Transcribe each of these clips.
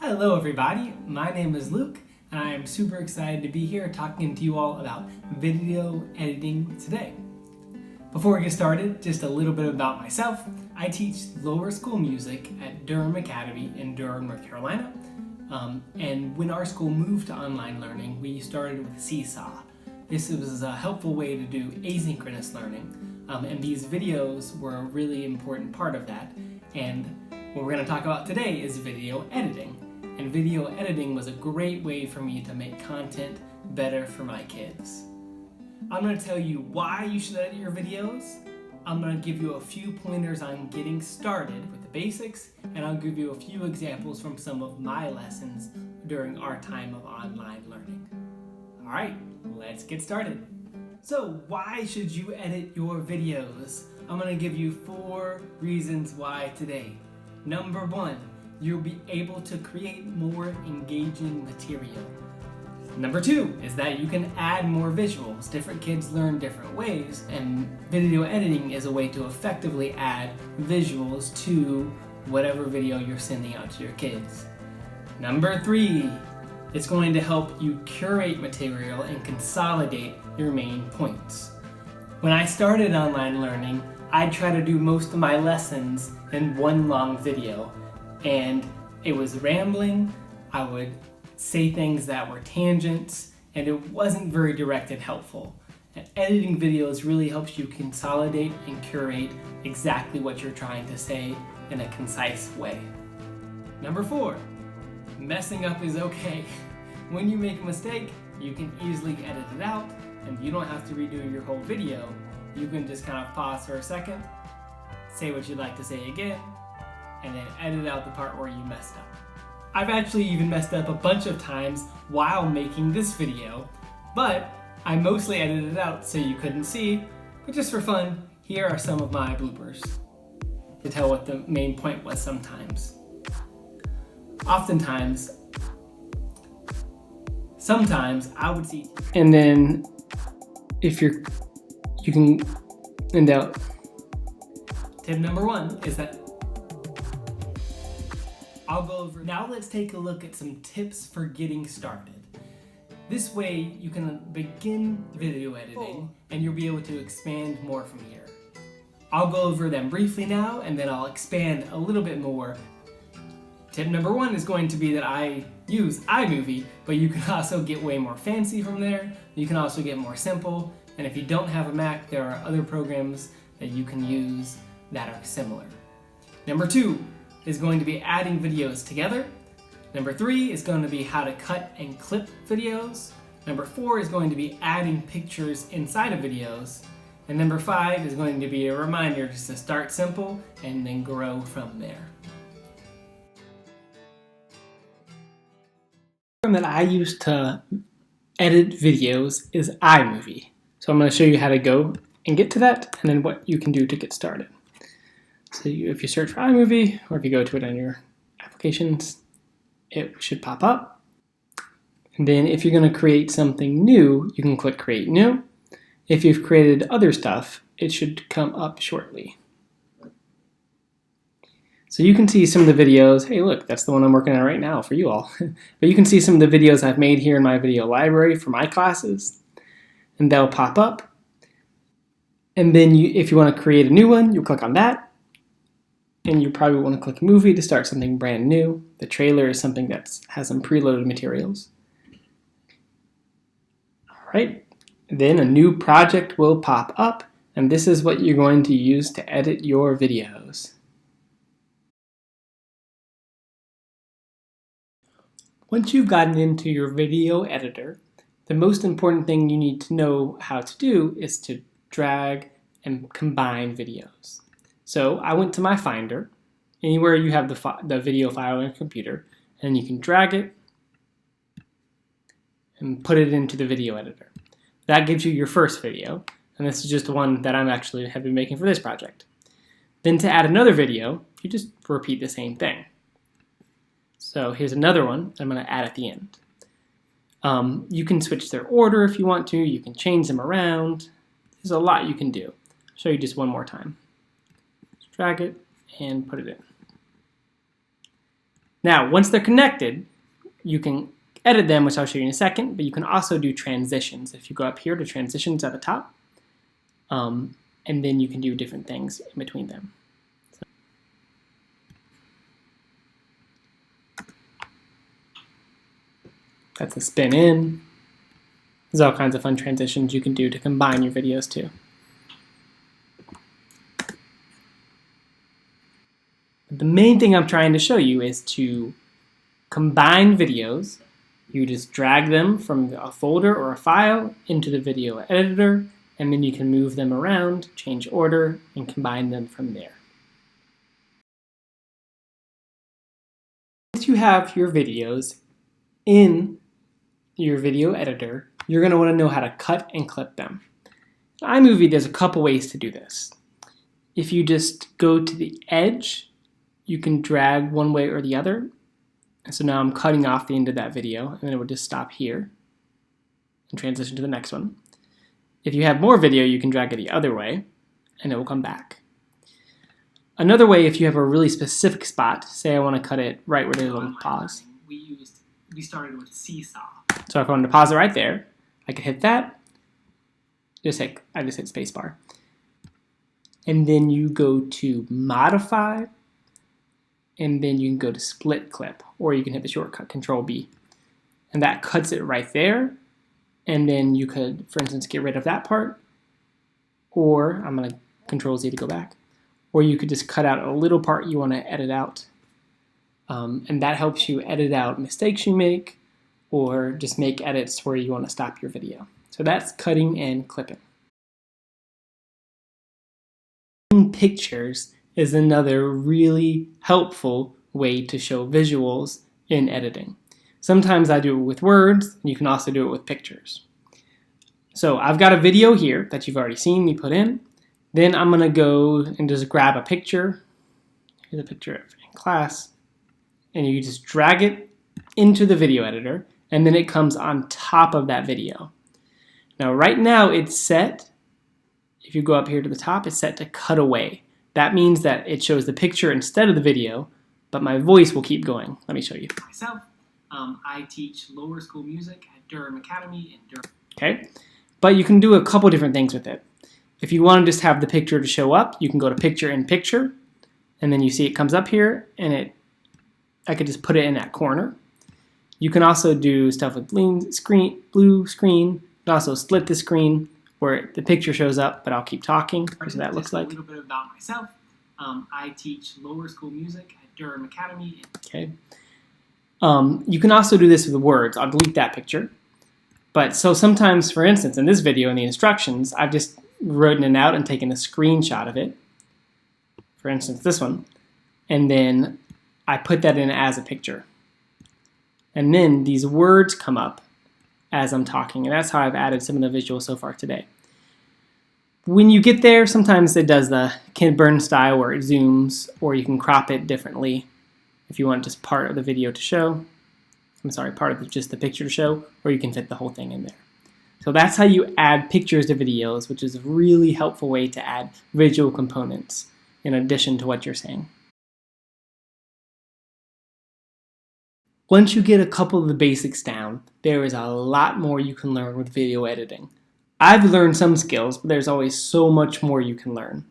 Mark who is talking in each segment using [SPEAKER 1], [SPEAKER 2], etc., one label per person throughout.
[SPEAKER 1] Hello everybody, my name is Luke and I am super excited to be here talking to you all about video editing today. Before we get started, just a little bit about myself. I teach lower school music at Durham Academy in Durham, North Carolina. And when our school moved to online learning, we started with Seesaw. This was a helpful way to do asynchronous learning. And these videos were a really important part of that. And what we're going to talk about today is video editing. And video editing was a great way for me to make content better for my kids. I'm going to tell you why you should edit your videos. I'm going to give you a few pointers on getting started with the basics, and I'll give you a few examples from some of my lessons during our time of online learning. All right, let's get started. So why should you edit your videos? I'm going to give you 4 reasons why today. Number 1, you'll be able to create more engaging material. Number 2 is that you can add more visuals. Different kids learn different ways, and video editing is a way to effectively add visuals to whatever video you're sending out to your kids. Number 3, it's going to help you curate material and consolidate your main points. When I started online learning, I'd try to do most of my lessons in one long video, and it was rambling. I would say things that were tangents, and it wasn't very direct and helpful. And editing videos really helps you consolidate and curate exactly what you're trying to say in a concise way. Number 4, messing up is okay. When you make a mistake, you can easily edit it out, and you don't have to redo your whole video. You can just kind of pause for a second, say what you'd like to say again, and then edit out the part where you messed up. I've actually even messed up a bunch of times while making this video, but I mostly edited it out so you couldn't see, but just for fun, here are some of my bloopers to tell what the main point was sometimes. Sometimes I would see, and then if you can end out. Tip number 1 is that I'll go over. Now let's take a look at some tips for getting started. This way you can begin video editing and you'll be able to expand more from here. I'll go over them briefly now and then I'll expand a little bit more. Tip number 1 is going to be that I use iMovie, but you can also get way more fancy from there. You can also get more simple, and if you don't have a Mac, there are other programs that you can use that are similar. Number 2 is going to be adding videos together. Number 3 is going to be how to cut and clip videos. Number 4 is going to be adding pictures inside of videos. And number 5 is going to be a reminder just to start simple and then grow from there. The program that I use to edit videos is iMovie. So I'm going to show you how to go and get to that and then what you can do to get started. So if you search for iMovie, or if you go to it on your applications, it should pop up. And then if you're going to create something new, you can click Create New. If you've created other stuff, it should come up shortly. So you can see some of the videos. Hey, look, that's the one I'm working on right now for you all. But you can see some of the videos I've made here in my video library for my classes. And they'll pop up. And then if you want to create a new one, you click on that. And you probably want to click Movie to start something brand new. The trailer is something that has some preloaded materials. All right, then a new project will pop up, and this is what you're going to use to edit your videos. Once you've gotten into your video editor, the most important thing you need to know how to do is to drag and combine videos. So I went to my Finder, anywhere you have the video file on your computer, and you can drag it and put it into the video editor. That gives you your first video, and this is just the one that have been making for this project. Then to add another video, you just repeat the same thing. So here's another one I'm going to add at the end. You can switch their order if you want to. You can change them around. There's a lot you can do. I'll show you just one more time. Drag it and put it in. Now, once they're connected, you can edit them, which I'll show you in a second, but you can also do transitions. If you go up here to transitions at the top, and then you can do different things in between them. That's a spin in. There's all kinds of fun transitions you can do to combine your videos too. The main thing I'm trying to show you is to combine videos. You just drag them from a folder or a file into the video editor, and then you can move them around, change order, and combine them from there. Once you have your videos in your video editor, you're going to want to know how to cut and clip them. In iMovie, there's a couple ways to do this. If you just go to the edge, you can drag one way or the other. And so now I'm cutting off the end of that video, and then it would just stop here and transition to the next one. If you have more video, you can drag it the other way, and it will come back. Another way, if you have a really specific spot, say I want to cut it right where there's a little pause. We started with seesaw. So if I wanted to pause it right there, I could hit that. I just hit spacebar. And then you go to modify, and then you can go to split clip, or you can hit the shortcut Control B. And that cuts it right there. And then you could, for instance, get rid of that part, or I'm going to Control Z to go back. Or you could just cut out a little part you want to edit out. And that helps you edit out mistakes you make, or just make edits where you want to stop your video. So that's cutting and clipping. Pictures is another really helpful way to show visuals in editing. Sometimes I do it with words, and you can also do it with pictures. So I've got a video here that you've already seen me put in. Then I'm going to go and just grab a picture. Here's a picture in class. And you just drag it into the video editor, and then it comes on top of that video. Now right now it's set, if you go up here to the top, it's set to cut away. That means that it shows the picture instead of the video, but my voice will keep going. Let me show you. Myself, I teach lower school music at Durham Academy in Durham. Okay, but you can do a couple different things with it. If you want to just have the picture to show up, you can go to Picture in Picture, and then you see it comes up here, and I could just put it in that corner. You can also do stuff with blue screen, and also split the screen where the picture shows up, but I'll keep talking. So that looks like. A little bit about myself. I teach lower school music at Durham Academy. Okay. You can also do this with words. I'll delete that picture. But so sometimes, for instance, in this video in the instructions, I've just written it out and taken a screenshot of it. For instance, this one. And then I put that in as a picture. And then these words come up as I'm talking. And that's how I've added some of the visuals so far today. When you get there, sometimes it does the Ken Burns style where it zooms, or you can crop it differently if you want just part of the video to show. Part of just the picture to show, or you can fit the whole thing in there. So that's how you add pictures to videos, which is a really helpful way to add visual components in addition to what you're saying. Once you get a couple of the basics down, there is a lot more you can learn with video editing. I've learned some skills, but there's always so much more you can learn.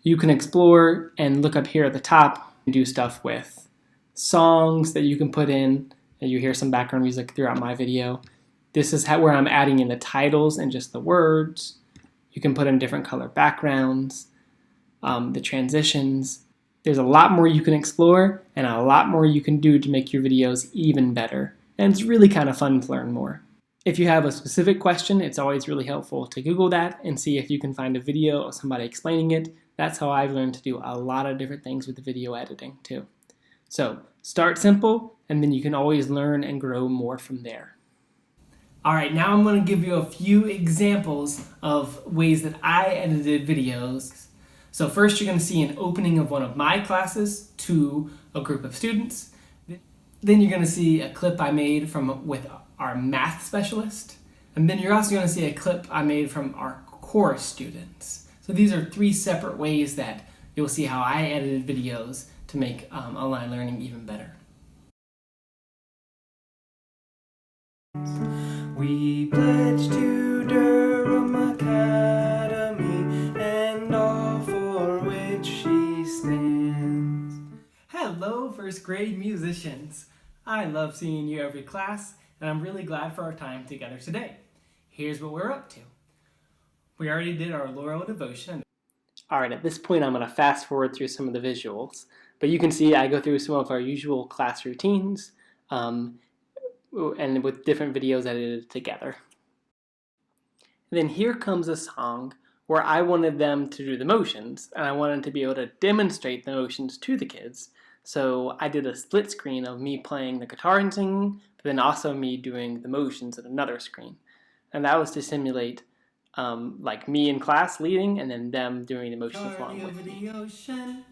[SPEAKER 1] You can explore and look up here at the top and do stuff with songs that you can put in. And you hear some background music throughout my video. This is where I'm adding in the titles and just the words. You can put in different color backgrounds, the transitions. There's a lot more you can explore and a lot more you can do to make your videos even better. And it's really kind of fun to learn more. If you have a specific question, it's always really helpful to Google that and see if you can find a video of somebody explaining it. That's how I've learned to do a lot of different things with video editing too. So start simple, and then you can always learn and grow more from there. All right, now I'm going to give you a few examples of ways that I edited videos. So first you're going to see an opening of one of my classes to a group of students. Then you're going to see a clip I made with our math specialist. And then you're also going to see a clip I made from our course students. So these are 3 separate ways that you'll see how I edited videos to make online learning even better. We pledge to Durham Academy and all for which she stands. Hello, first grade musicians. I love seeing you every class, and I'm really glad for our time together today. Here's what we're up to. We already did our Laurel devotion. Alright, at this point I'm going to fast forward through some of the visuals, but you can see I go through some of our usual class routines, and with different videos edited together. And then here comes a song where I wanted them to do the motions, and I wanted to be able to demonstrate the motions to the kids. So I did a split screen of me playing the guitar and singing, but then also me doing the motions at another screen. And that was to simulate like me in class leading, and then them doing the motions along with me.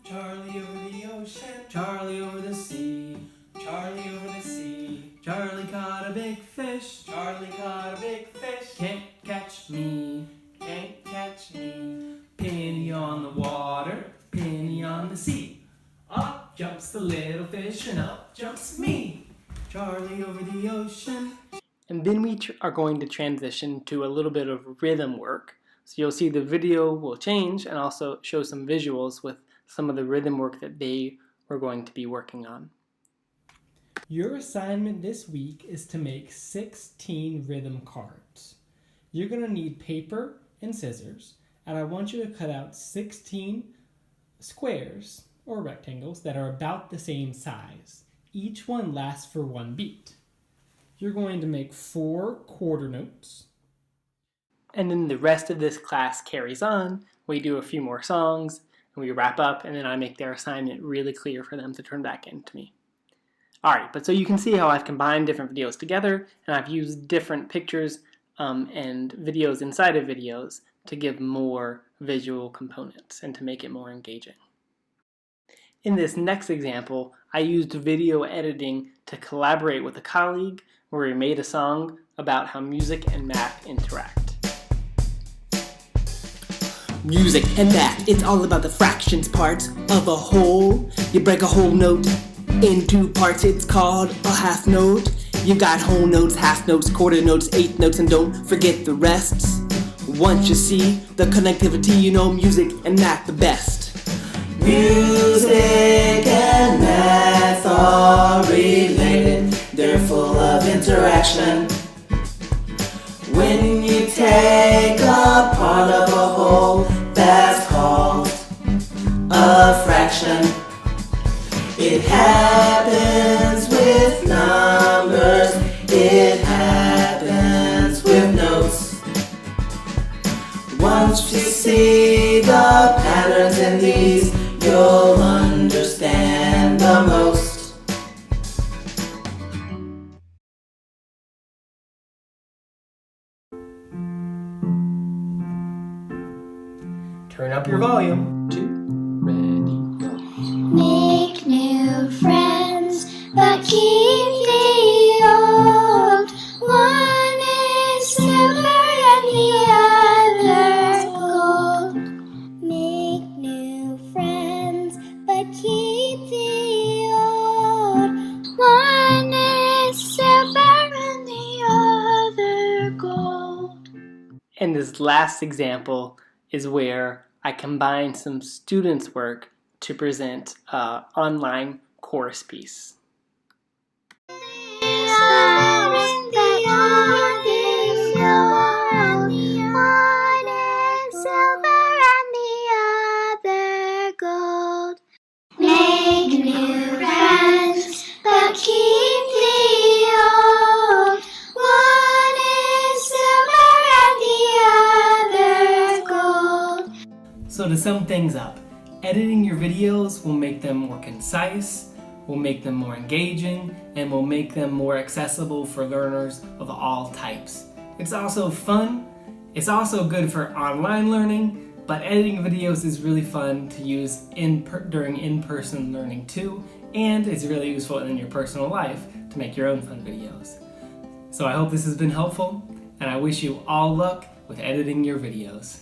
[SPEAKER 1] Charlie over the ocean, Charlie over the sea, Charlie over the sea. Charlie caught a big fish, Charlie caught a big fish. Can't catch me, can't catch me. Penny on the water, penny on the sea. Up jumps the little fish and up jumps me. Charlie over the ocean. And then we are going to transition to a little bit of rhythm work. So you'll see the video will change and also show some visuals with some of the rhythm work that they were going to be working on. Your assignment this week is to make 16 rhythm cards. You're going to need paper and scissors, and I want you to cut out 16 squares or rectangles that are about the same size. Each one lasts for one beat. You're going to make 4 quarter notes. And then the rest of this class carries on. We do a few more songs, and we wrap up, and then I make their assignment really clear for them to turn back into me. Alright, but so you can see how I've combined different videos together, and I've used different pictures and videos inside of videos to give more visual components and to make it more engaging. In this next example, I used video editing to collaborate with a colleague where we made a song about how music and math interact.
[SPEAKER 2] Music and math, it's all about the fractions parts of a whole. You break a whole note into parts, it's called a half note. You got whole notes, half notes, quarter notes, eighth notes, and don't forget the rest. Once you see the connectivity, you know music and math the best. Music and math are related, they're full of interaction. When you take a part of a whole, that's called a fraction. It happens with numbers, it happens with notes. Once you see the patterns in these, you'll understand the most.
[SPEAKER 1] Turn up your volume. 2, ready, go.
[SPEAKER 3] Make new friends, but keep the old. One is silver and the other gold. Make new friends, but keep the old. One is silver and the other gold.
[SPEAKER 1] And this last example is where I combined some students' work to present an online course piece.
[SPEAKER 3] Make new friends, but keep the old. One is silver and the other gold.
[SPEAKER 1] So to sum things up, editing your videos will make them more concise, will make them more engaging, and will make them more accessible for learners of all types. It's also fun, it's also good for online learning, but editing videos is really fun to use during in-person learning too, and it's really useful in your personal life to make your own fun videos. So I hope this has been helpful, and I wish you all luck with editing your videos.